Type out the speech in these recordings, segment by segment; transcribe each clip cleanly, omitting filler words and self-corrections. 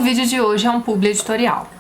vídeo de hoje é um publi editorial.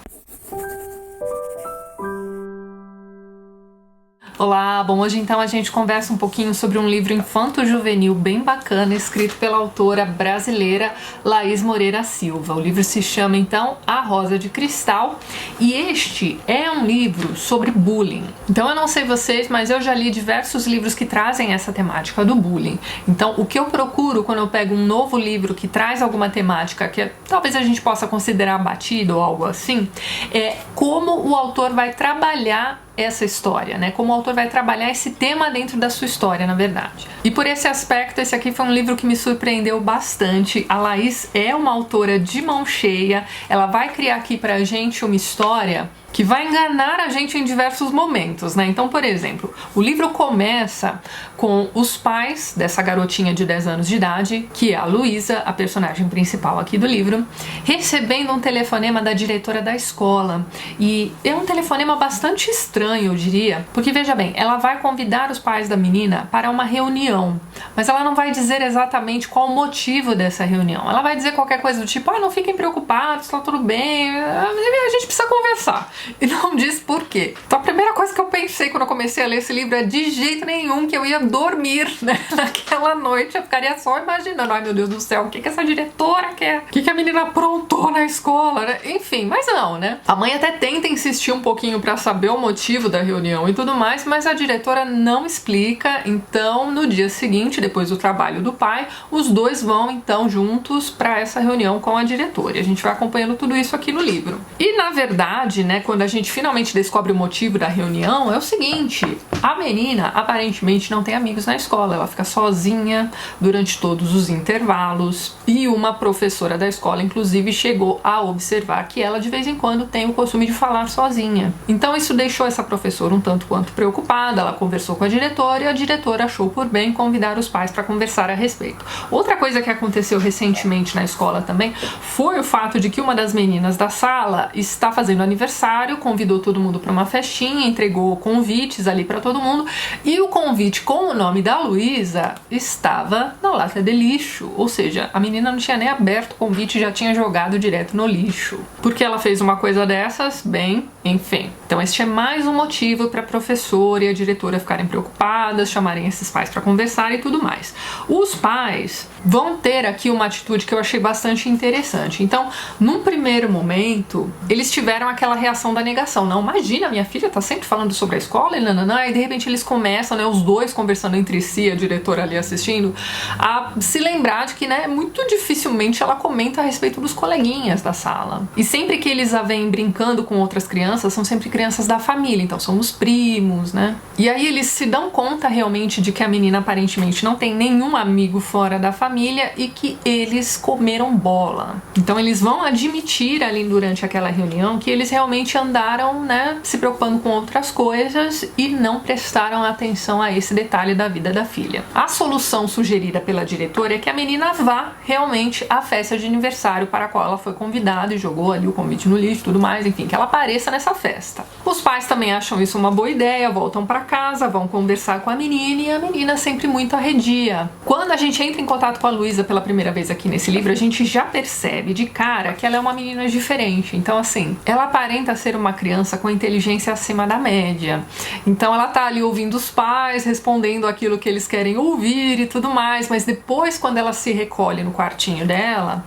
Olá, bom, hoje então a gente conversa um pouquinho sobre um livro infanto-juvenil bem bacana, escrito pela autora brasileira Laís Moreira Silva. O livro se chama então A Rosa de Cristal e este é um livro sobre bullying. Então eu não sei vocês, mas eu já li diversos livros que trazem essa temática do bullying. Então o que eu procuro quando eu pego um novo livro que traz alguma temática que talvez a gente possa considerar batido ou algo assim, é como o autor vai trabalhar essa história, né? Como o autor vai trabalhar esse tema dentro da sua história, na verdade. E por esse aspecto, esse aqui foi um livro que me surpreendeu bastante. A Laís é uma autora de mão cheia, ela vai criar aqui pra gente uma história que vai enganar a gente em diversos momentos, né? Então, por exemplo, o livro começa com os pais dessa garotinha de 10 anos de idade, que é a Luísa, a personagem principal aqui do livro, recebendo um telefonema da diretora da escola. E é um telefonema bastante estranho, eu diria, porque veja bem, ela vai convidar os pais da menina para uma reunião, mas ela não vai dizer exatamente qual o motivo dessa reunião. Ela vai dizer qualquer coisa do tipo, não fiquem preocupados, tá tudo bem, a gente precisa conversar. E não diz por quê. Então a primeira coisa que eu pensei quando eu comecei a ler esse livro é de jeito nenhum que eu ia dormir, né, naquela noite. Eu ficaria só imaginando, ai meu Deus do céu, o que essa diretora quer? O que a menina aprontou na escola, né? Enfim, mas não, né? A mãe até tenta insistir um pouquinho pra saber o motivo da reunião e tudo mais, mas a diretora não explica. Então no dia seguinte, depois do trabalho do pai, os dois vão então juntos pra essa reunião com a diretora. E a gente vai acompanhando tudo isso aqui no livro. E na verdade, né, quando a gente finalmente descobre o motivo da reunião, é o seguinte: a menina aparentemente não tem amigos na escola, ela fica sozinha durante todos os intervalos e uma professora da escola inclusive chegou a observar que ela de vez em quando tem o costume de falar sozinha. Então isso deixou essa professora um tanto quanto preocupada, ela conversou com a diretora e a diretora achou por bem convidar os pais para conversar a respeito. Outra coisa que aconteceu recentemente na escola também foi o fato de que uma das meninas da sala está fazendo aniversário, convidou todo mundo para uma festinha, entregou convites ali para todo mundo e o convite com o nome da Luísa estava na lata de lixo, ou seja, a menina não tinha nem aberto o convite, já tinha jogado direto no lixo. Por que ela fez uma coisa dessas? Bem, enfim. Então este é mais um motivo para a professora e a diretora ficarem preocupadas, chamarem esses pais para conversar e tudo mais. Os pais vão ter aqui uma atitude que eu achei bastante interessante. Então, num primeiro momento, eles tiveram aquela reação da negação. Não, imagina, minha filha tá sempre falando sobre a escola e nananã, e de repente eles começam, né, os dois conversando entre si, a diretora ali assistindo, a se lembrar de que, né, muito dificilmente ela comenta a respeito dos coleguinhas da sala. E sempre que eles a veem brincando com outras crianças, são sempre crianças da família, então são os primos, né? E aí eles se dão conta realmente de que a menina aparentemente não tem nenhum amigo fora da família e que eles comeram bola. Então eles vão admitir ali durante aquela reunião que eles realmente andaram, né, se preocupando com outras coisas e não prestaram atenção a esse detalhe da vida da filha. A solução sugerida pela diretora é que a menina vá realmente à festa de aniversário para a qual ela foi convidada e jogou ali o convite no lixo e tudo mais, enfim, que ela apareça nessa festa. Os pais também acham isso uma boa ideia, voltam para casa, vão conversar com a menina e a menina sempre muito arredia. Quando a gente entra em contato com a Luísa pela primeira vez aqui nesse livro, a gente já percebe de cara que ela é uma menina diferente. Então assim, ela aparenta ser uma criança com inteligência acima da média. Então ela tá ali ouvindo os pais, respondendo aquilo que eles querem ouvir e tudo mais, mas depois quando ela se recolhe no quartinho dela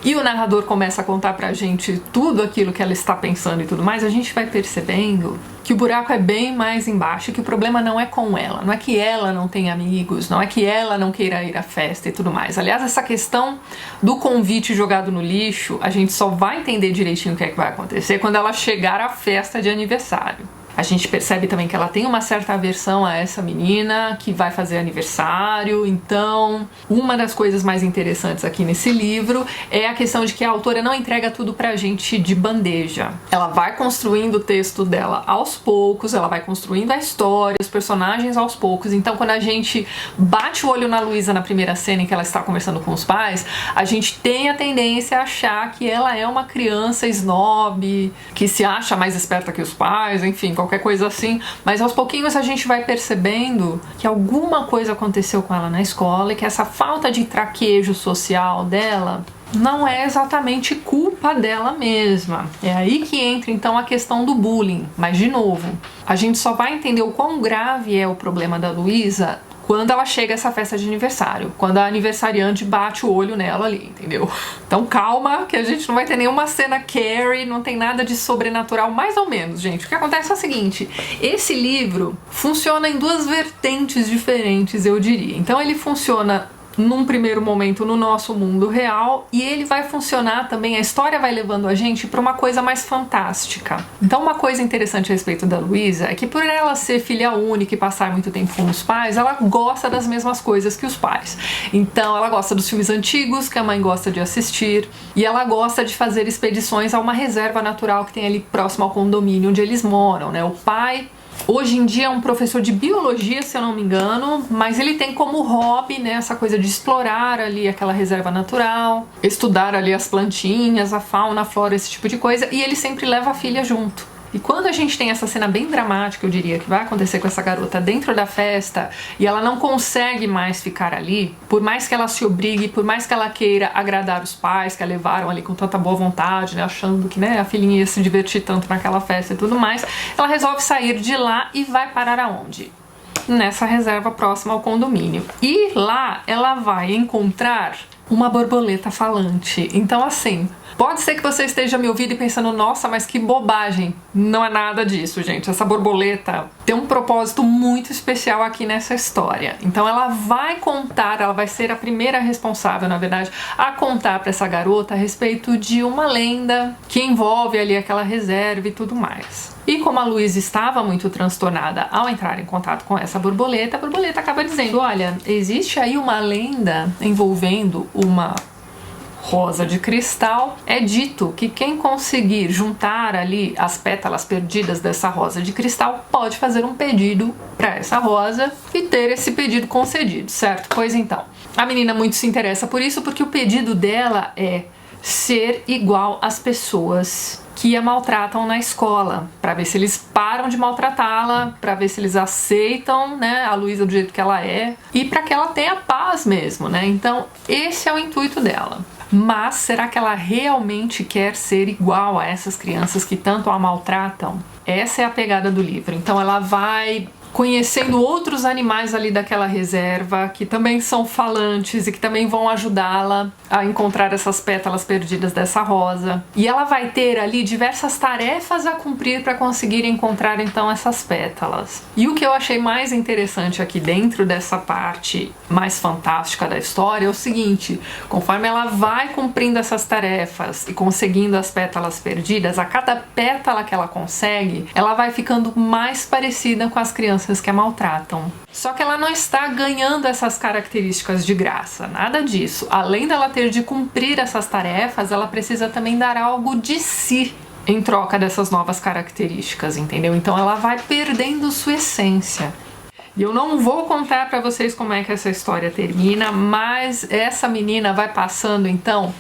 e o narrador começa a contar pra gente tudo aquilo que ela está pensando e tudo mais, a gente vai percebendo que o buraco é bem mais embaixo, que o problema não é com ela, não é que ela não tem amigos, não é que ela não queira ir à festa e tudo mais. Aliás, essa questão do convite jogado no lixo, a gente só vai entender direitinho o que é que vai acontecer quando ela chegar à festa de aniversário. A gente percebe também que ela tem uma certa aversão a essa menina que vai fazer aniversário. Então, uma das coisas mais interessantes aqui nesse livro é a questão de que a autora não entrega tudo pra gente de bandeja. Ela vai construindo o texto dela aos poucos, ela vai construindo a história, os personagens aos poucos. Então, quando a gente bate o olho na Luísa na primeira cena em que ela está conversando com os pais, a gente tem a tendência a achar que ela é uma criança snob, que se acha mais esperta que os pais, enfim, qualquer coisa assim, mas aos pouquinhos a gente vai percebendo que alguma coisa aconteceu com ela na escola e que essa falta de traquejo social dela não é exatamente culpa dela mesma. É aí que entra então a questão do bullying. Mas de novo, a gente só vai entender o quão grave é o problema da Luísa quando ela chega a essa festa de aniversário, quando a aniversariante bate o olho nela ali, entendeu? Então calma, que a gente não vai ter nenhuma cena Carrie, não tem nada de sobrenatural, mais ou menos, gente. O que acontece é o seguinte, esse livro funciona em duas vertentes diferentes, eu diria. Então ele funciona num primeiro momento no nosso mundo real, e ele vai funcionar também, a história vai levando a gente para uma coisa mais fantástica. Então uma coisa interessante a respeito da Luísa é que por ela ser filha única e passar muito tempo com os pais, ela gosta das mesmas coisas que os pais. Então ela gosta dos filmes antigos que a mãe gosta de assistir, e ela gosta de fazer expedições a uma reserva natural que tem ali próximo ao condomínio onde eles moram, né? O pai hoje em dia é um professor de biologia, se eu não me engano, mas ele tem como hobby, né, essa coisa de explorar ali aquela reserva natural, estudar ali as plantinhas, a fauna, a flora, esse tipo de coisa, e ele sempre leva a filha junto. E quando a gente tem essa cena bem dramática, eu diria, que vai acontecer com essa garota dentro da festa e ela não consegue mais ficar ali, por mais que ela se obrigue, por mais que ela queira agradar os pais que a levaram ali com tanta boa vontade, né, achando que, né, a filhinha ia se divertir tanto naquela festa e tudo mais, ela resolve sair de lá e vai parar aonde? Nessa reserva próxima ao condomínio. E lá ela vai encontrar uma borboleta falante. Então assim, pode ser que você esteja me ouvindo e pensando, nossa, mas que bobagem. Não é nada disso, gente. Essa borboleta tem um propósito muito especial aqui nessa história. Então ela vai contar, ela vai ser a primeira responsável, na verdade, a contar para essa garota a respeito de uma lenda que envolve ali aquela reserva e tudo mais. E como a Luísa estava muito transtornada ao entrar em contato com essa borboleta, a borboleta acaba dizendo, olha, existe aí uma lenda envolvendo uma rosa de cristal. É dito que quem conseguir juntar ali as pétalas perdidas dessa rosa de cristal pode fazer um pedido para essa rosa e ter esse pedido concedido, certo? Pois então, a menina muito se interessa por isso, porque o pedido dela é ser igual às pessoas que a maltratam na escola, para ver se eles param de maltratá-la, para ver se eles aceitam, né, a Luísa do jeito que ela é, e para que ela tenha paz mesmo, né? Então esse é o intuito dela. Mas será que ela realmente quer ser igual a essas crianças que tanto a maltratam? Essa é a pegada do livro. Então ela vai conhecendo outros animais ali daquela reserva que também são falantes e que também vão ajudá-la a encontrar essas pétalas perdidas dessa rosa. E ela vai ter ali diversas tarefas a cumprir para conseguir encontrar então essas pétalas. E o que eu achei mais interessante aqui dentro dessa parte mais fantástica da história é o seguinte: conforme ela vai cumprindo essas tarefas e conseguindo as pétalas perdidas, a cada pétala que ela consegue, ela vai ficando mais parecida com as crianças que a maltratam. Só que ela não está ganhando essas características de graça, nada disso. Além dela ter de cumprir essas tarefas, ela precisa também dar algo de si em troca dessas novas características, entendeu? Então ela vai perdendo sua essência. E eu não vou contar pra vocês como é que essa história termina, mas essa menina vai passando então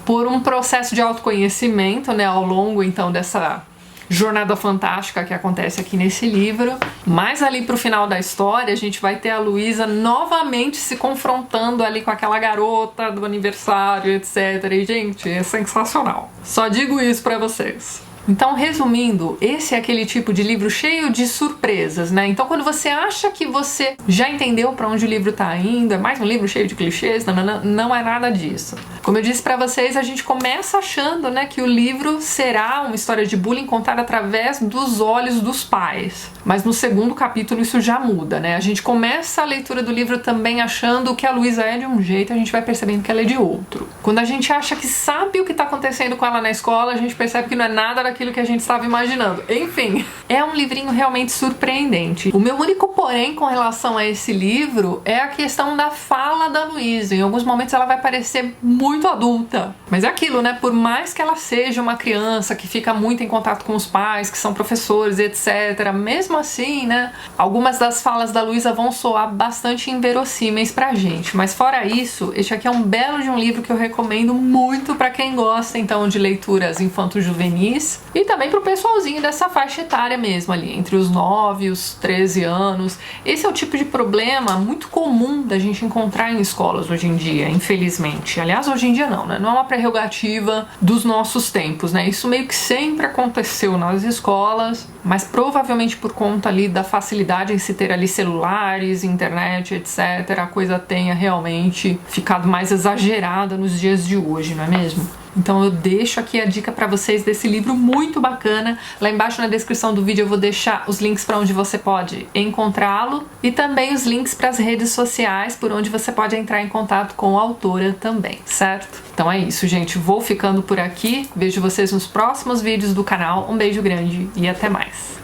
por um processo de autoconhecimento, né, ao longo então dessa jornada fantástica que acontece aqui nesse livro. Mas ali pro final da história a gente vai ter a Luísa novamente se confrontando ali com aquela garota do aniversário, etc. E gente, é sensacional. Só digo isso pra vocês. Então, resumindo, esse é aquele tipo de livro cheio de surpresas, né? Então, quando você acha que você já entendeu pra onde o livro tá indo, é mais um livro cheio de clichês, não é nada disso. Como eu disse pra vocês, a gente começa achando, né, que o livro será uma história de bullying contada através dos olhos dos pais. Mas no segundo capítulo isso já muda, né? A gente começa a leitura do livro também achando que a Luísa é de um jeito, a gente vai percebendo que ela é de outro. Quando a gente acha que sabe o que tá acontecendo com ela na escola, a gente percebe que não é nada daquilo que a gente estava imaginando. Enfim, é um livrinho realmente surpreendente. O meu único porém com relação a esse livro é a questão da fala da Luísa. Em alguns momentos ela vai parecer muito adulta. Mas é aquilo, né? Por mais que ela seja uma criança que fica muito em contato com os pais, que são professores, etc., mesmo assim, né? Algumas das falas da Luísa vão soar bastante inverossímeis pra gente. Mas fora isso, este aqui é um belo de um livro que eu recomendo muito pra quem gosta, então, de leituras infanto-juvenis. E também pro pessoalzinho dessa faixa etária mesmo ali, entre os 9 e os 13 anos. Esse é o tipo de problema muito comum da gente encontrar em escolas hoje em dia, infelizmente. Aliás, hoje em dia não, né? Não é uma prerrogativa dos nossos tempos, né? Isso meio que sempre aconteceu nas escolas, mas provavelmente por conta ali da facilidade em se ter ali celulares, internet, etc., a coisa tenha realmente ficado mais exagerada nos dias de hoje, não é mesmo? Então eu deixo aqui a dica para vocês desse livro muito bacana. Lá embaixo na descrição do vídeo eu vou deixar os links para onde você pode encontrá-lo e também os links para as redes sociais por onde você pode entrar em contato com a autora também, certo? Então é isso, gente. Vou ficando por aqui. Vejo vocês nos próximos vídeos do canal. Um beijo grande e até mais.